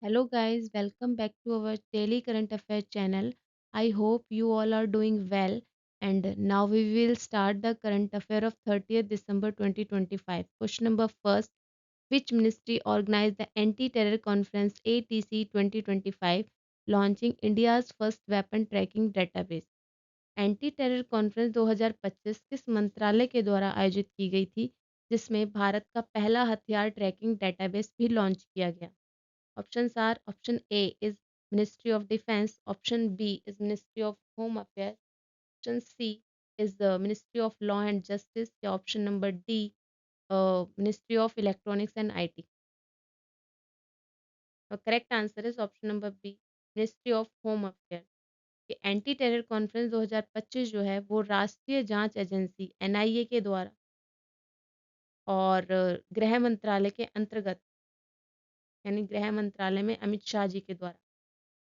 Hello, guys, welcome back to our daily current affairs channel. I hope you all are doing well. And now we will start the current affair of 30th December 2025. Question number first: which ministry organized the Anti Terror Conference ATC 2025, launching India's first weapon tracking database? Anti terror conference 2025 किस मंत्रालय के द्वारा आयोजित की गई थी, जिसमें भारत का पहला हथियार ट्रैकिंग डेटाबेस भी लॉन्च किया गया? Options are: option A is Ministry of Defense, option B is Ministry of Home Affairs, option C is the Ministry of Law and Justice, या option number D, Ministry of Electronics and IT. The correct answer is option number B, Ministry of Home Affairs. कि anti terror conference 2025 जो है वो राष्ट्रीय जांच agency NIA के द्वारा और गृह मंत्रालय के अंतर्गत, यानी गृह मंत्रालय में अमित शाह जी के द्वारा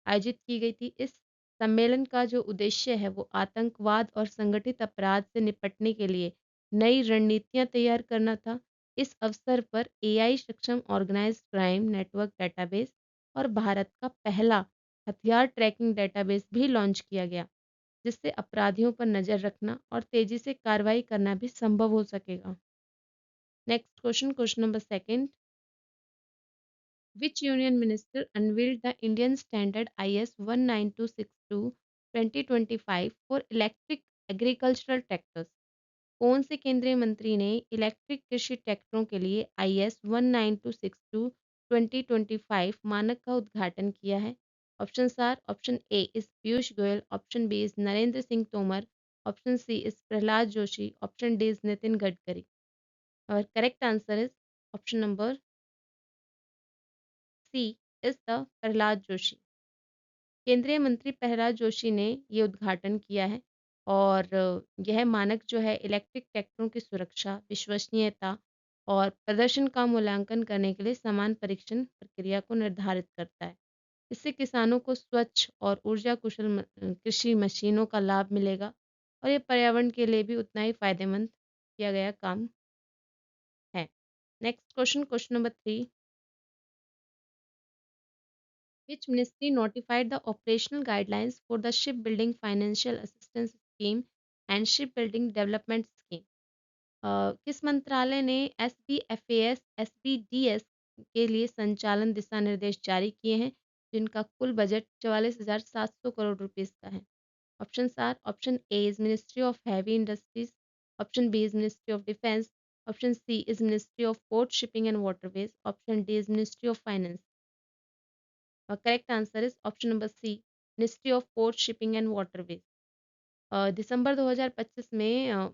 आयोजित की गई थी। इस सम्मेलन का जो उद्देश्य है वो आतंकवाद और संगठित अपराध से निपटने के लिए नई रणनीतियां तैयार करना था। इस अवसर पर एआई सक्षम ऑर्गेनाइज्ड क्राइम नेटवर्क डेटाबेस और भारत का पहला हथियार ट्रैकिंग डेटाबेस भी लॉन्च किया गया, जिससे अपराधियों पर नजर रखना और तेजी से कार्रवाई करना भी संभव हो सकेगा। Next question, question number second: Which union minister unveiled the Indian standard IS 19262-2025 for electric agricultural tractors? कौन से केंद्रीय मंत्री ने इलेक्ट्रिक कृषि ट्रैक्टरों के लिए IS 19262-2025 मानक का उद्घाटन किया है? Option are: option A is Piyush Goyal, option B is Narendra Singh Tomar, option C is Prahlad Joshi, option D is Nitin Gadkari. और correct answer is option number C is the Prahlad Joshi. केंद्रीय मंत्री प्रहलाद जोशी ने ये उद्घाटन किया है और यह मानक जो है इलेक्ट्रिक ट्रैक्टरों की सुरक्षा, विश्वसनीयता और प्रदर्शन का मूल्यांकन करने के लिए समान परीक्षण प्रक्रिया को निर्धारित करता है। इससे किसानों को स्वच्छ और ऊर्जा कुशल कृषि मशीनों का लाभ मिलेगा और ये पर्यावरण के लिए भी उतना ही फायदेमंद किया गया काम है। Next question, question number 3: which ministry notified the operational guidelines for the shipbuilding financial assistance scheme and shipbuilding development scheme? किस मंत्रालय ने SBFAS SBDS के लिए संचालन दिशा निर्देश जारी किए हैं, जिनका कुल बजट 44,700 करोड़ रुपीस का है? Option are: option A is ministry of heavy industries, option B is ministry of defence, option C is ministry of port shipping and waterways, option D is ministry of finance. Correct answer is option number C, ministry of port shipping and waterways. दिसंबर 2025 में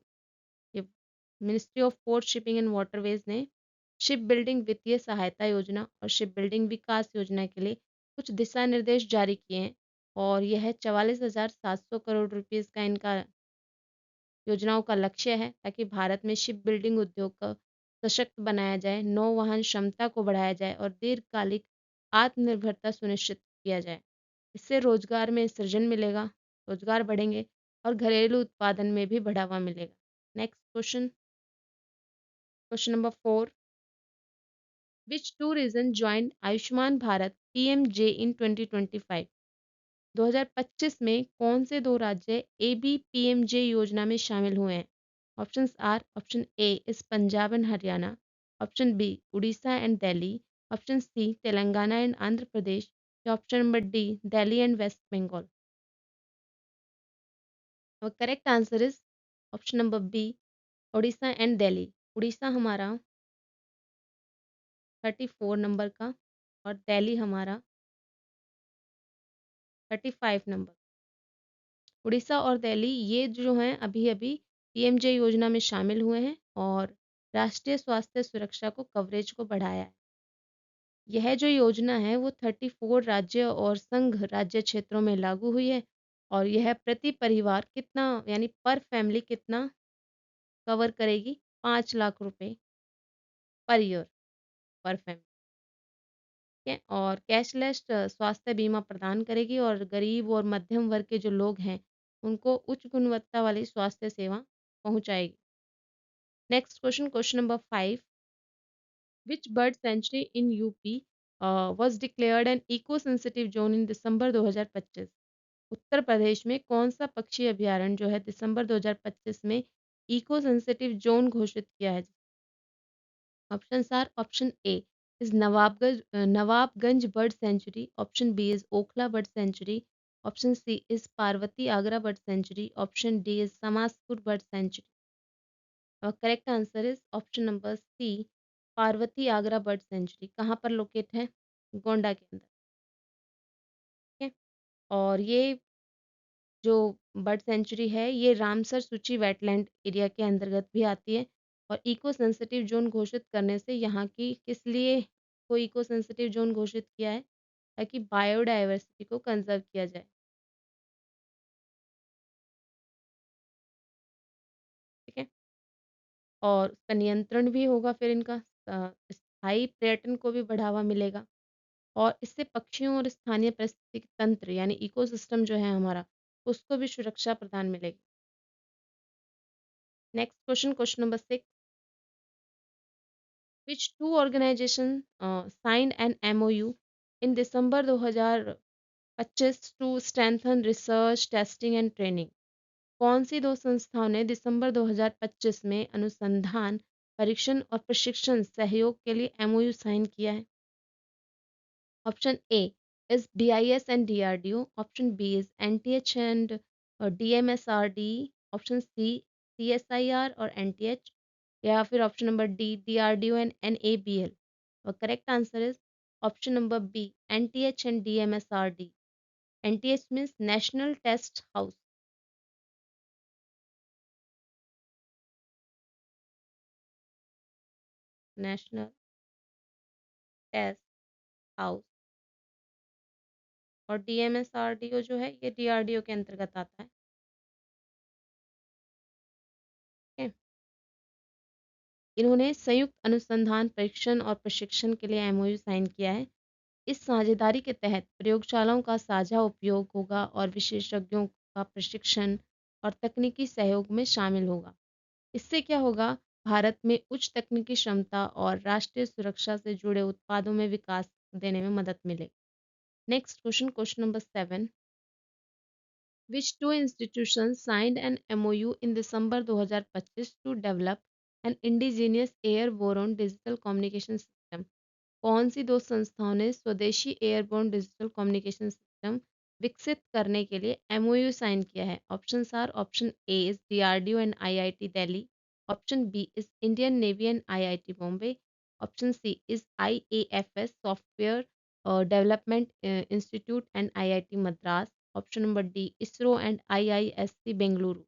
ये ministry of port shipping and waterways ने ship building वित्तीय सहायता योजना और ship building विकास योजना के लिए कुछ दिशा निर्देश जारी किए हैं और यह है 44,700 करोड़ रुपीस का इनका योजनाओं का लक्ष्य है, ताकि भारत में शिप बिल्डिंग उद्योग को सशक्त बनाया जाए, नौवहन क्षमता को बढ़ाया जाए और दीर्घकालिक आत्मनिर्भरता सुनिश्चित किया जाए। इससे रोजगार में सृजन मिलेगा, रोजगार बढ़ेंगे और घरेलू उत्पादन में भी बढ़ावा मिलेगा। Next question, question number 4: which two region joint Ayushman Bharat PMJ in 2025? 2025 में कौन से दो राज्य ABPMJ योजना में शामिल हुए हैं? Options are: option A is Punjab and Haryana, option B Orissa and Delhi, option C Telangana and Andhra Pradesh, या option number D Delhi and West Bengal. और correct answer is option number B, Orissa and Delhi. Orissa हमारा 34 नंबर का और दिल्ली हमारा 35 नंबर। उड़ीसा और दिल्ली ये जो हैं अभी अभी PMJ योजना में शामिल हुए हैं और राष्ट्रीय स्वास्थ्य सुरक्षा को कवरेज को बढ़ाया है। यह जो योजना है वो 34 राज्य और संघ राज्य क्षेत्रों में लागू हुई है और यह प्रति परिवार कितना, यानी पर फैमिली कितना कवर करेगी? 5 लाख रुपए पर ईयर पर फैमिली। ठीक है, और कैशलेस स्वास्थ्य बीमा प्रदान करेगी और गरीब और मध्यम वर्ग के जो लोग हैं उनको उच्च गुणवत्ता वाली स्वास्थ्य सेवा पहुंचाएगी। Next question, question number 5: which bird sanctuary in UP was declared an eco sensitive zone in December 2025? Uttar Pradesh में कौन सा पक्षी अभयारण्य जो है दिसंबर 2025 में इको सेंसिटिव जोन घोषित किया है? Options are option A is Nawabganj Bird Sanctuary, option B is Okhla Bird Sanctuary, option C is Parvati Agra Bird Sanctuary, option D is Samaspur Bird Sanctuary. Our correct answer is option number C, Parvati Agra bird sanctuary. कहाँ पर locate है? गोंडा के अंदर। ठीक है। और ये जो बर्ड सेंचुरी है ये रामसर सूची वेटलैंड एरिया के अंतर्गत भी आती है। और इको सेंसिटिव जोन घोषित करने से यहाँ की किस लिए को इको सेंसिटिव जोन घोषित किया है? ताकि बायोडाइवर्सिटी को कंजर्व किया जाए। ठीक है। और उसका नियंत्रण भी होगा फिर इनका स्थायी पर्यटन को भी बढ़ावा मिलेगा। और इससे पक्षियों और स्थानीय पारिस्थितिक तंत्र यानी इकोसिस्टम जो है हमारा उसको भी सुरक्षा प्रदान मिलेगी। Next question, question number 6, which two organizations signed an MOU in December 2025 to strengthen research, testing and training? कौन सी दो संस्थाओं ने दिसंबर 2025 में अनुसंधान, परीक्षण और प्रशिक्षण सहयोग के लिए MOU साइन किया है? Option A is BIS and DRDO. Option B is NTH and DMSRD. Option C CSIR और NTH. या फिर option number D DRDO and NABL. The correct answer is option number B, NTH and DMSRD. NTH means National Test House. National Test House. और DMSRDO जो है ये DRDO के अंतर्गत आता है। ठीक है। इन्होंने संयुक्त अनुसंधान, परीक्षण और प्रशिक्षण के लिए MOU साइन किया है। इस साझेदारी के तहत प्रयोगशालाओं का साझा उपयोग होगा और विशेषज्ञों का प्रशिक्षण और तकनीकी सहयोग में शामिल होगा। इससे क्या होगा? भारत में उच्च तकनीकी क्षमता और राष्ट्रीय सुरक्षा से जुड़े उत्पादों में विकास देने में मदद मिलेगी। Next question, question number 7, which two institutions signed an MOU in December 2025 to develop an indigenous airborne digital communication system? कौन सी दो संस्थाओं ने स्वदेशी एयरबोर्न डिजिटल कम्युनिकेशन सिस्टम विकसित करने के लिए MOU साइन किया है? Options are option A is DRDO and IIT Delhi, option B is Indian Navy and IIT Bombay, option C is IAFS Software Development Institute and IIT Madras, option number D ISRO and IISc Bengaluru.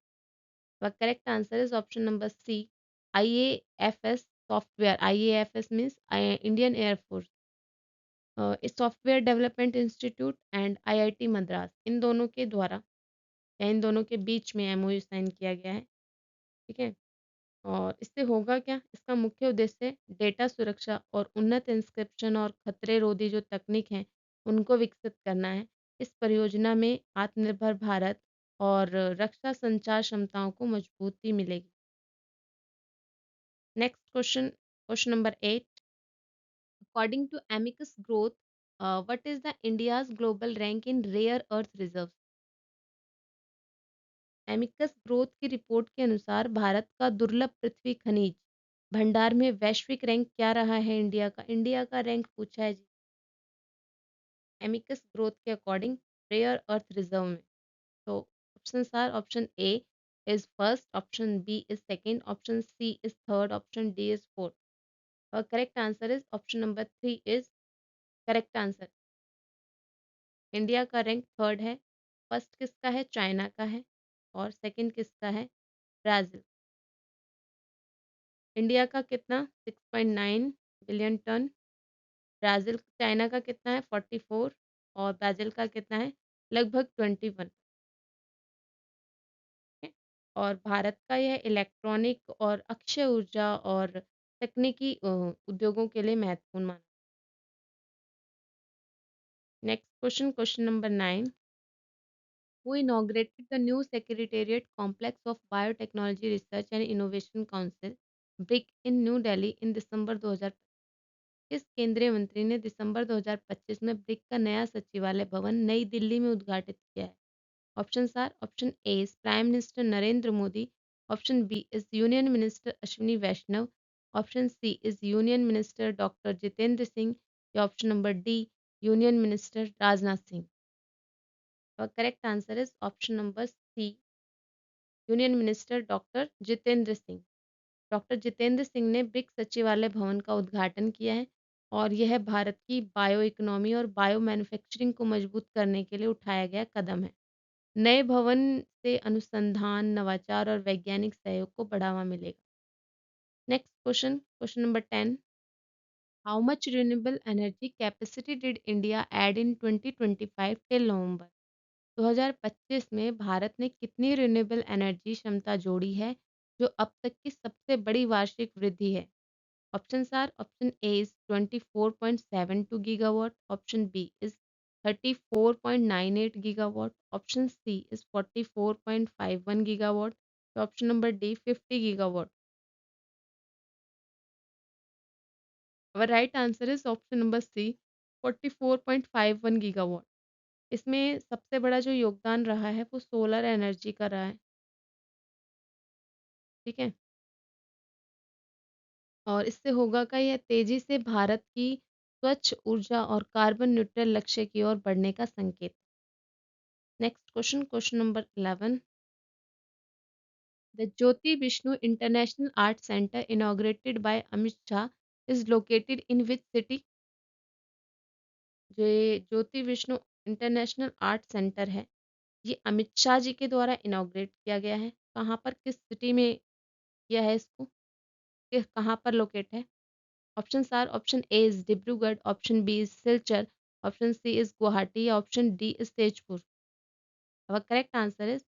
The correct answer is option number C, IAFS Software. IAFS means Indian Air Force, software development institute and IIT Madras, इन दोनों के द्वारा या इन दोनों के बीच में MOU sign किया गया है। ठीक है। और इससे होगा क्या? इसका मुख्य उद्देश्य डेटा सुरक्षा और उन्नत इंस्क्रिप्शन और खतरे रोधी जो तकनीक हैं उनको विकसित करना है। इस परियोजना में आत्मनिर्भर भारत और रक्षा संचार क्षमताओं को मजबूती मिलेगी। Next question, question number 8, according to Amicus Growth, what is the India's global rank in rare earth reserves? Amicus growth की रिपोर्ट के अनुसार भारत का दुर्लभ पृथ्वी खनिज भंडार में वैश्विक रैंक क्या रहा है? इंडिया का रैंक पूछा है जी एमिकस ग्रोथ के अकॉर्डिंग रेयर अर्थ रिजर्व में। तो option are option A is first, option B is second, option C is third, option D is fourth. और correct answer is option number 3 is correct answer. India का rank third है। First किसका है? China का है। और second किसका है? ब्राज़ील। इंडिया का कितना? 6.9 बिलियन टन। ब्राज़ील चाइना का कितना है? 44। और ब्राज़ील का कितना है? लगभग 21। है। और भारत का यह इलेक्ट्रॉनिक और अक्षय ऊर्जा और तकनीकी उद्योगों के लिए महत्वपूर्ण माना। Next question, question number 9, who inaugurated the new Secretariat Complex of Biotechnology Research and Innovation Council, BRIC, in New Delhi in December 2000? किस केंद्रीय मंत्री ने दिसंबर 2025 में ब्रिक का नया सचिवालय भवन नई दिल्ली में उद्घाटित किया है? Options are option A is prime minister Narendra Modi, option B is union minister Ashwini Vaishnaw, option C is union minister doctor Jitendra Singh या option number D union minister Rajnath Singh. Correct answer is option number C union minister doctor Jitendra Singh. Doctor Jitendra Singh ने BRICS सचिवालय भवन का उद्घाटन किया है और यह भारत की बायो इकोनॉमी और बायो मैन्युफैक्चरिंग को मजबूत करने के लिए उठाया गया कदम है। नए भवन से अनुसंधान, नवाचार और वैज्ञानिक सहयोग को बढ़ावा मिलेगा। Next question, question number 10। How much renewable energy capacity did India add in 2025 till नवंबर? 2025 में भारत ने कितनी रिन्यूएबल एनर्जी क्षमता जोड़ी है, जो अब तक की सबसे बड़ी वार्षिक वृद्धि है? Options are option A is 24.72 gigawatt, option B is 34.98 gigawatt, option C is 44.51 gigawatt, option number D 50 gigawatt. और right answer is option number C 44.51 gigawatt. इसमें सबसे बड़ा जो योगदान रहा है वो सोलर एनर्जी का रहा है। ठीक है, और इससे होगा क्या, यह तेजी से भारत की स्वच्छ ऊर्जा और कार्बन न्यूट्रल लक्ष्य की ओर बढ़ने का संकेत। Next question, question number 11। The Jyoti Vishnu International Art Center inaugurated by Amit Shah is located in which city? जो ये ज्योति विष्णु इंटरनेशनल आर्ट सेंटर है, ये अमित शाह जी के द्वारा इनॉग्रेट किया गया है। कहाँ पर, किस सिटी में किया है इसको, कहाँ पर लोकेट है? Option are option A is Dibrugarh, option B is Silchar, option C is Guwahati, option D is Tezpur. अब correct answer is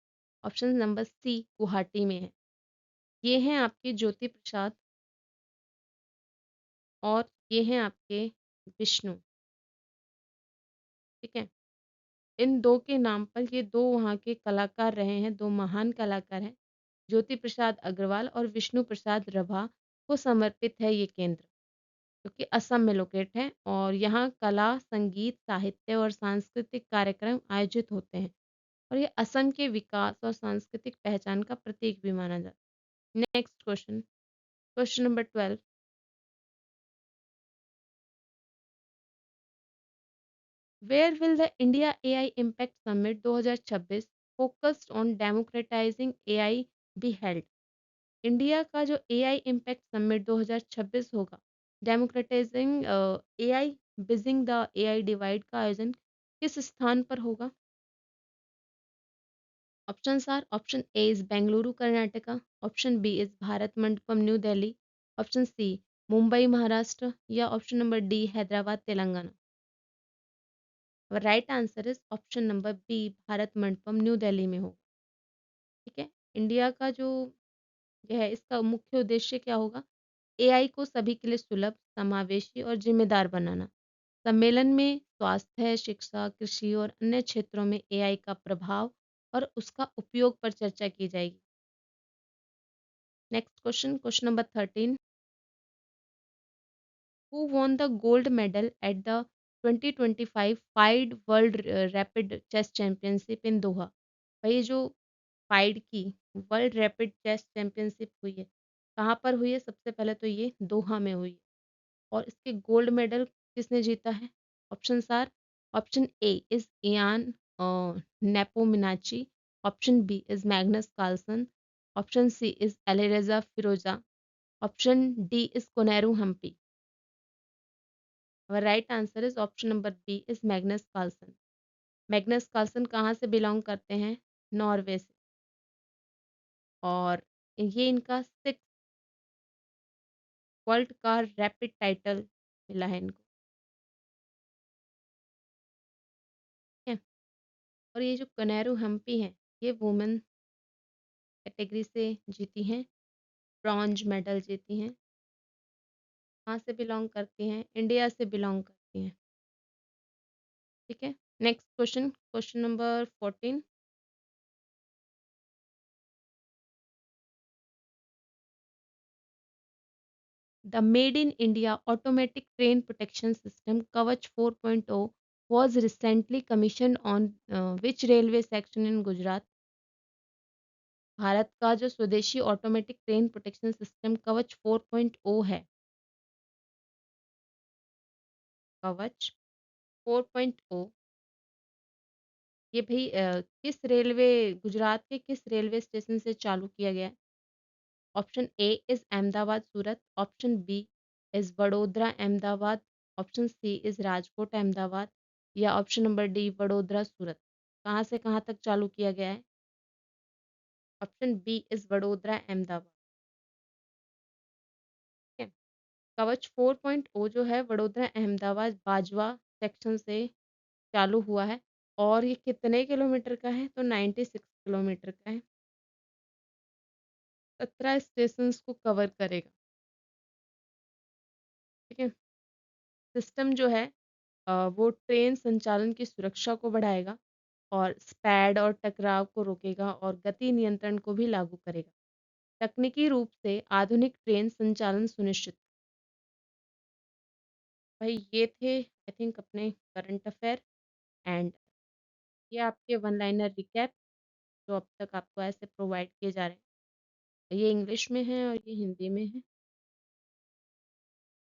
option number C Guwahati में है। ये हैं आपके ज्योति प्रसाद और ये हैं आपके विष्णु। ठीक है, इन दो के नाम पर ये दो वहाँ के कलाकार रहे हैं, दो महान कलाकार हैं। ज्योति प्रसाद अग्रवाल और विष्णु प्रसाद रभा को समर्पित है ये केंद्र, जो कि असम में लोकेट है और यहाँ कला, संगीत, साहित्य और सांस्कृतिक कार्यक्रम आयोजित होते हैं और ये असम के विकास और सांस्कृतिक पहचान का प्रतीक भी माना जाता है। Next question, question number 12। Where will the India AI Impact Summit 2026 focused on democratizing AI be held? India का जो AI Impact Summit 2026 होगा, democratising AI, bridging the AI divide का आयोजन किस स्थान पर होगा? Options are option A is Bengaluru Karnataka, option B is Bharat Mandapam New Delhi, option C Mumbai Maharashtra या option number D Hyderabad Telangana. Right answer is option number B Bharat Mandapam New Delhi में हो। ठीक है, इंडिया का जो यह है इसका मुख्य उद्देश्य क्या होगा? एआई को सभी के लिए सुलभ, समावेशी और जिम्मेदार बनाना। सम्मेलन में स्वास्थ्य, शिक्षा, कृषि और अन्य क्षेत्रों में एआई का प्रभाव और उसका उपयोग पर चर्चा की जाएगी। Next question, question number 13। Who won the gold medal at the 2025 FIDE world rapid chess championship in Doha? भाई जो फाइड की वर्ल्ड रैपिड चेस चैंपियनशिप हुई है, कहाँ पर हुई है? सबसे पहले तो ये दोहा में हुई है और इसके गोल्ड मेडल किसने जीता है? Option are option A is Ian Nepomniachtchi, option B is Magnus Carlsen, option C is Alireza Firouzja, option D is Koneru Humpy. Right answer is option number B is Magnus Carlsen. Magnus Carlsen कहाँ से belong करते हैं? Norway से। और ये इनका 6 world का rapid title मिला है इनको। ठीक है, और ये जो कनेरू हम्पी हैं, ये वुमेन कैटेगरी से जीती हैं, ब्रॉन्ज मेडल जीती हैं। कहाँ से बिलोंग करती हैं? इंडिया से बिलोंग करती हैं। ठीक है, next question, question number 14। The Made in India Automatic Train Protection System Kavach 4.0 was recently commissioned on which railway section in Gujarat? Bharat का जो स्वदेशी ऑटोमेटिक ट्रेन प्रोटेक्शन सिस्टम कवच 4.0 है, कवच 4.0, ये भाई किस रेलवे गुजरात के किस रेलवे स्टेशन से चालू किया गया है? Option A is Ahmedabad Surat, option B is Vadodara Ahmedabad, option C is Rajkot Ahmedabad या option number D Vadodara Surat. कहाँ से कहाँ तक चालू किया गया है? Option B is Vadodara Ahmedabad. ठीक है। कवच 4.0 जो है वडोदरा अहमदाबाद बाजवा सेक्शन से चालू हुआ है और ये कितने किलोमीटर का है? तो 96 किलोमीटर का है। 17 स्टेशन को कवर करेगा। ठीक है। सिस्टम जो है वो ट्रेन संचालन की सुरक्षा को बढ़ाएगा और स्पैड और टकराव को रोकेगा और गति नियंत्रण को भी लागू करेगा। तकनीकी रूप से आधुनिक ट्रेन संचालन सुनिश्चित। भाई ये थे आई थिंक अपने करंट अफेयर एंड ये आपके वन लाइनर रिकैप जो अब तक आपको ऐसे प्रोवाइड किए जा रहे हैं। ये इंग्लिश में है और ये हिंदी में है।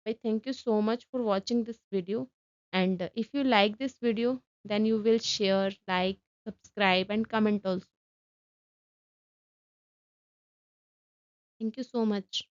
भाई thank you so much for watching this video, and if you like this video then you will share, like, subscribe and comment also. Thank you so much.